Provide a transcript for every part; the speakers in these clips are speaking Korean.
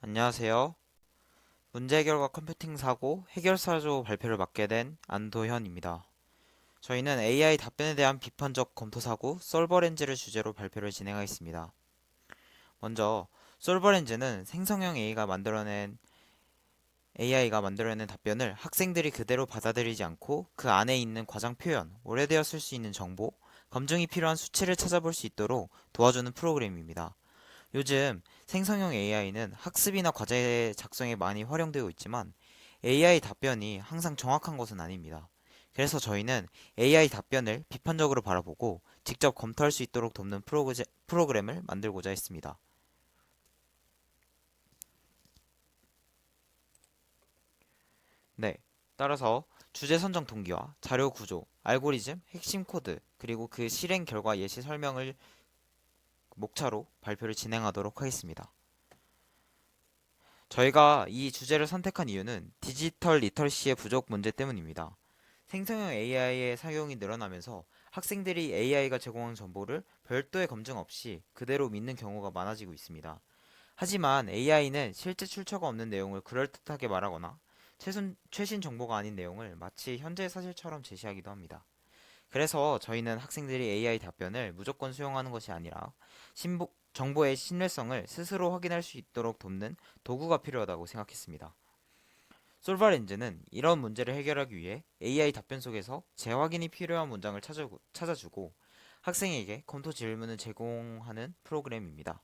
안녕하세요. 문제 해결과 컴퓨팅 사고 해결사조 발표를 맡게 된 안도현입니다. 저희는 AI 답변에 대한 비판적 검토 사고 솔버렌즈를 주제로 발표를 진행하겠습니다. 먼저 솔버렌즈는 생성형 AI가 만들어낸 답변을 학생들이 그대로 받아들이지 않고 그 안에 있는 과장 표현, 오래되었을 수 있는 정보, 검증이 필요한 수치를 찾아볼 수 있도록 도와주는 프로그램입니다. 요즘 생성형 AI는 학습이나 과제 작성에 많이 활용되고 있지만 AI 답변이 항상 정확한 것은 아닙니다. 그래서 저희는 AI 답변을 비판적으로 바라보고 직접 검토할 수 있도록 돕는 프로그램을 만들고자 했습니다. 네. 따라서 주제 선정 동기와 자료 구조, 알고리즘, 핵심 코드, 그리고 그 실행 결과 예시 설명을 목차로 발표를 진행하도록 하겠습니다. 저희가 이 주제를 선택한 이유는 디지털 리터시의 부족 문제 때문입니다. 생성형 AI의 사용이 늘어나면서 학생들이 AI가 제공한 정보를 별도의 검증 없이 그대로 믿는 경우가 많아지고 있습니다. 하지만 AI는 실제 출처가 없는 내용을 그럴듯하게 말하거나 최신 정보가 아닌 내용을 마치 현재 사실처럼 제시하기도 합니다. 그래서 저희는 학생들이 AI 답변을 무조건 수용하는 것이 아니라 정보의 신뢰성을 스스로 확인할 수 있도록 돕는 도구가 필요하다고 생각했습니다. 솔바렌즈는 이런 문제를 해결하기 위해 AI 답변 속에서 재확인이 필요한 문장을 찾아주고 학생에게 검토 질문을 제공하는 프로그램입니다.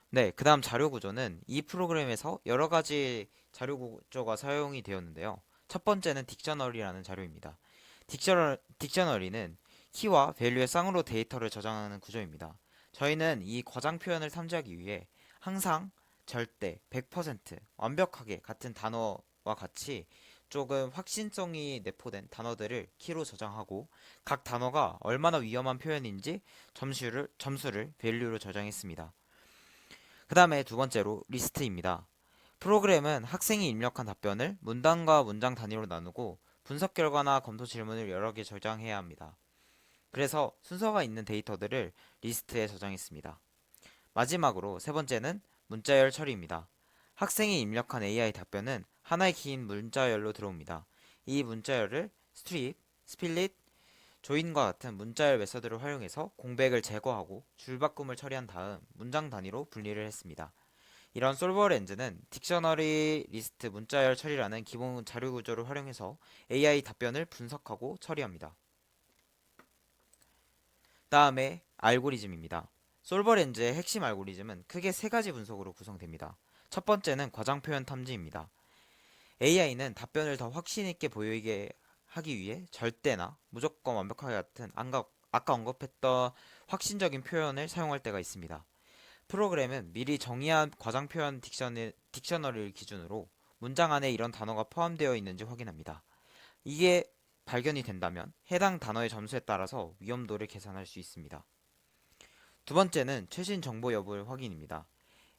네, 그 다음 자료 구조는 이 프로그램에서 여러 가지 자료 구조가 사용이 되었는데요. 첫 번째는 딕셔너리라는 자료입니다. 딕셔너리는 키와 밸류의 쌍으로 데이터를 저장하는 구조입니다. 저희는 이 과장 표현을 탐지하기 위해 항상 절대, 100%, 완벽하게 같은 단어와 같이 조금 확신성이 내포된 단어들을 키로 저장하고 각 단어가 얼마나 위험한 표현인지 점수를 밸류로 저장했습니다. 그 다음에 두 번째로 리스트입니다. 프로그램은 학생이 입력한 답변을 문단과 문장 단위로 나누고 분석 결과나 검토 질문을 여러 개 저장해야 합니다. 그래서 순서가 있는 데이터들을 리스트에 저장했습니다. 마지막으로 세 번째는 문자열 처리입니다. 학생이 입력한 AI 답변은 하나의 긴 문자열로 들어옵니다. 이 문자열을 스트립, 스플릿, 조인과 같은 문자열 메서드를 활용해서 공백을 제거하고 줄바꿈을 처리한 다음 문장 단위로 분리를 했습니다. 이런 솔버렌즈는 딕셔너리 리스트 문자열 처리라는 기본 자료 구조를 활용해서 AI 답변을 분석하고 처리합니다. 다음에 알고리즘입니다. 솔버렌즈의 핵심 알고리즘은 크게 세 가지 분석으로 구성됩니다. 첫 번째는 과장 표현 탐지입니다. AI는 답변을 더 확신 있게 보이게 하기 위해 절대나 무조건 완벽하게 같은 아까 언급했던 확신적인 표현을 사용할 때가 있습니다. 프로그램은 미리 정의한 과장 표현 딕셔너리를 기준으로 문장 안에 이런 단어가 포함되어 있는지 확인합니다. 이게 발견이 된다면 해당 단어의 점수에 따라서 위험도를 계산할 수 있습니다. 두 번째는 최신 정보 여부를 확인입니다.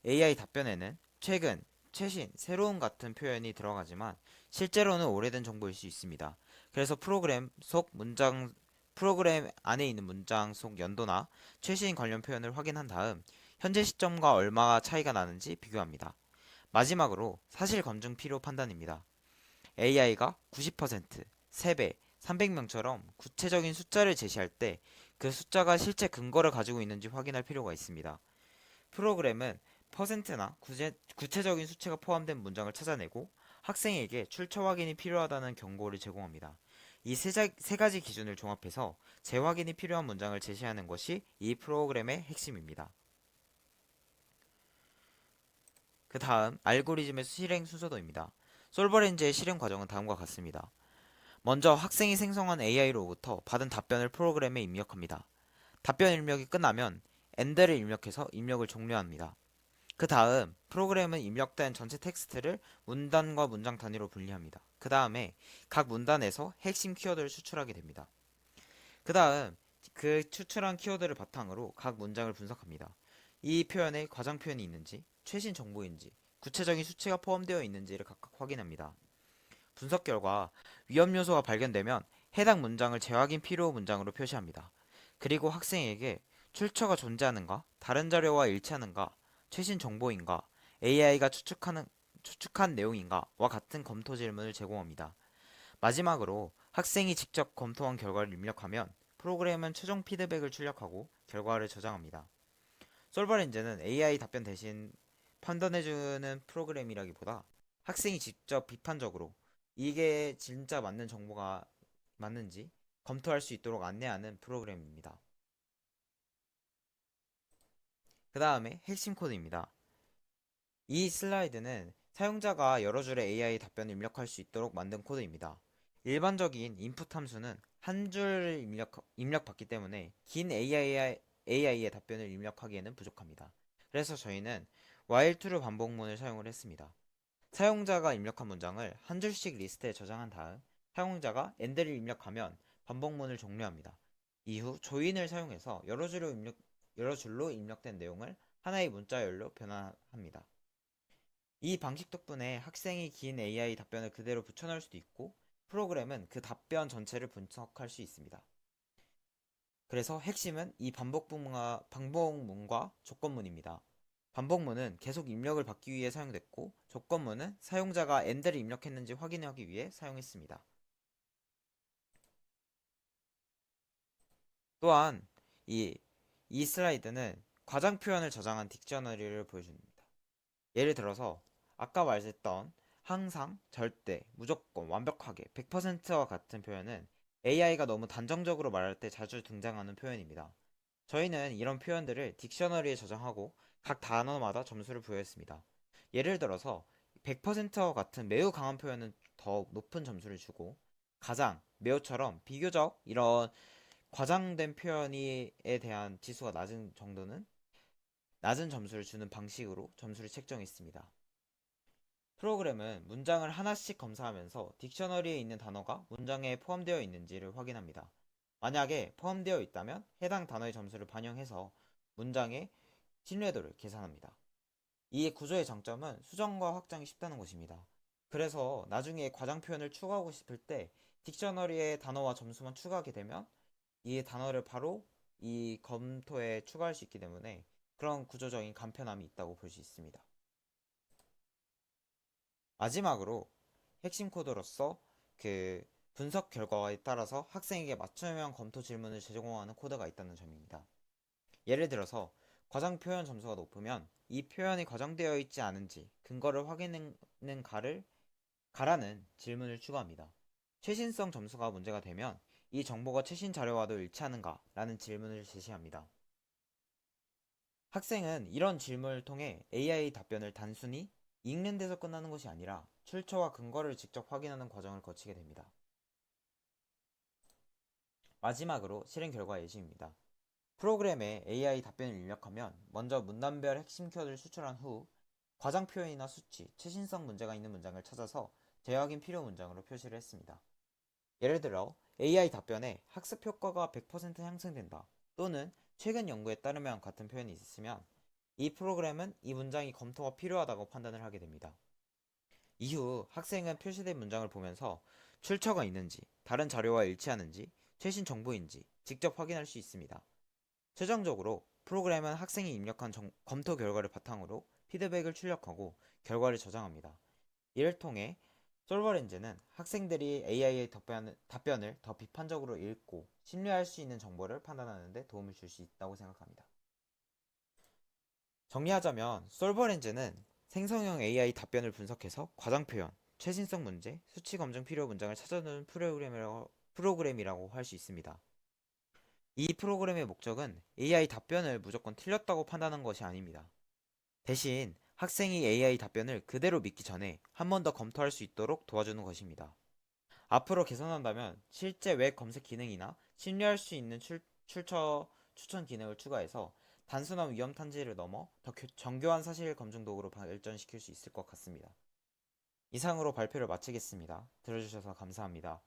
AI 답변에는 최근, 최신, 새로운 같은 표현이 들어가지만 실제로는 오래된 정보일 수 있습니다. 그래서 프로그램 안에 있는 문장 속 연도나 최신 관련 표현을 확인한 다음 현재 시점과 얼마 차이가 나는지 비교합니다. 마지막으로 사실 검증 필요 판단입니다. AI가 90%, 3배, 300명처럼 구체적인 숫자를 제시할 때 그 숫자가 실제 근거를 가지고 있는지 확인할 필요가 있습니다. 프로그램은 퍼센트나 구체적인 수치가 포함된 문장을 찾아내고 학생에게 출처 확인이 필요하다는 경고를 제공합니다. 이 세 가지 기준을 종합해서 재확인이 필요한 문장을 제시하는 것이 이 프로그램의 핵심입니다. 그 다음 알고리즘의 실행 순서도입니다. 솔버렌즈의 실행 과정은 다음과 같습니다. 먼저 학생이 생성한 AI로부터 받은 답변을 프로그램에 입력합니다. 답변 입력이 끝나면 end를 입력해서 입력을 종료합니다. 그 다음 프로그램은 입력된 전체 텍스트를 문단과 문장 단위로 분리합니다. 그 다음에 각 문단에서 핵심 키워드를 추출하게 됩니다. 그 다음 그 추출한 키워드를 바탕으로 각 문장을 분석합니다. 이 표현에 과장 표현이 있는지, 최신 정보인지, 구체적인 수치가 포함되어 있는지를 각각 확인합니다. 분석 결과 위험 요소가 발견되면 해당 문장을 재확인 필요 문장으로 표시합니다. 그리고 학생에게 출처가 존재하는가, 다른 자료와 일치하는가 최신 정보인가, AI가 추측한 내용인가와 같은 검토 질문을 제공합니다. 마지막으로 학생이 직접 검토한 결과를 입력하면 프로그램은 최종 피드백을 출력하고 결과를 저장합니다. 솔버렌즈는 AI 답변 대신 판단해주는 프로그램이라기보다 학생이 직접 비판적으로 이게 진짜 맞는 정보가 맞는지 검토할 수 있도록 안내하는 프로그램입니다. 그 다음에 핵심 코드입니다. 이 슬라이드는 사용자가 여러 줄의 AI 답변을 입력할 수 있도록 만든 코드입니다. 일반적인 인풋 함수는 한 줄 입력받기 때문에 긴 AI의 답변을 입력하기에는 부족합니다. 그래서 저희는 while true 반복문을 사용을 했습니다. 사용자가 입력한 문장을 한 줄씩 리스트에 저장한 다음 사용자가 end를 입력하면 반복문을 종료합니다. 이후 조인을 사용해서 여러 줄로 입력된 내용을 하나의 문자열로 변환합니다. 이 방식 덕분에 학생이 긴 AI 답변을 그대로 붙여넣을 수도 있고 프로그램은 그 답변 전체를 분석할 수 있습니다. 그래서 핵심은 이 반복문과 조건문입니다. 반복문은 계속 입력을 받기 위해 사용됐고 조건문은 사용자가 end를 입력했는지 확인하기 위해 사용했습니다. 또한 이 슬라이드는 과장 표현을 저장한 딕셔너리를 보여줍니다. 예를 들어서 아까 말했던 항상, 절대, 무조건, 완벽하게, 100%와 같은 표현은 AI가 너무 단정적으로 말할 때 자주 등장하는 표현입니다. 저희는 이런 표현들을 딕셔너리에 저장하고 각 단어마다 점수를 부여했습니다. 예를 들어서 100%와 같은 매우 강한 표현은 더 높은 점수를 주고 가장, 매우처럼 비교적 이런 과장된 표현에 대한 지수가 낮은 정도는 낮은 점수를 주는 방식으로 점수를 책정했습니다. 프로그램은 문장을 하나씩 검사하면서 딕셔너리에 있는 단어가 문장에 포함되어 있는지를 확인합니다. 만약에 포함되어 있다면 해당 단어의 점수를 반영해서 문장의 신뢰도를 계산합니다. 이 구조의 장점은 수정과 확장이 쉽다는 것입니다. 그래서 나중에 과장 표현을 추가하고 싶을 때 딕셔너리에 단어와 점수만 추가하게 되면 이 단어를 바로 이 검토에 추가할 수 있기 때문에 그런 구조적인 간편함이 있다고 볼 수 있습니다. 마지막으로 핵심 코드로서 그 분석 결과에 따라서 학생에게 맞춤형 검토 질문을 제공하는 코드가 있다는 점입니다. 예를 들어서 과장 표현 점수가 높으면 이 표현이 과장되어 있지 않은지 근거를 확인하는 가라는 질문을 추가합니다. 최신성 점수가 문제가 되면 이 정보가 최신 자료와도 일치하는가? 라는 질문을 제시합니다. 학생은 이런 질문을 통해 AI 답변을 단순히 읽는 데서 끝나는 것이 아니라 출처와 근거를 직접 확인하는 과정을 거치게 됩니다. 마지막으로 실행 결과 예시입니다. 프로그램에 AI 답변을 입력하면 먼저 문단별 핵심 키워드를 수출한 후 과장 표현이나 수치, 최신성 문제가 있는 문장을 찾아서 재확인 필요 문장으로 표시를 했습니다. 예를 들어 AI 답변에 학습 효과가 100% 향상된다 또는 최근 연구에 따르면 같은 표현이 있으면 이 프로그램은 이 문장이 검토가 필요하다고 판단을 하게 됩니다. 이후 학생은 표시된 문장을 보면서 출처가 있는지, 다른 자료와 일치하는지, 최신 정보인지 직접 확인할 수 있습니다. 최종적으로 프로그램은 학생이 입력한 검토 결과를 바탕으로 피드백을 출력하고 결과를 저장합니다. 이를 통해 솔버렌즈는 학생들이 AI의 답변을 더 비판적으로 읽고 신뢰할 수 있는 정보를 판단하는 데 도움을 줄 수 있다고 생각합니다. 정리하자면 솔버렌즈는 생성형 AI 답변을 분석해서 과장 표현, 최신성 문제, 수치 검증 필요 문장을 찾아내는 프로그램이라고 할 수 있습니다. 이 프로그램의 목적은 AI 답변을 무조건 틀렸다고 판단하는 것이 아닙니다. 대신 학생이 AI 답변을 그대로 믿기 전에 한 번 더 검토할 수 있도록 도와주는 것입니다. 앞으로 개선한다면 실제 웹 검색 기능이나 신뢰할 수 있는 출처 추천 기능을 추가해서 단순한 위험 탐지를 넘어 더 정교한 사실 검증 도구로 발전시킬 수 있을 것 같습니다. 이상으로 발표를 마치겠습니다. 들어주셔서 감사합니다.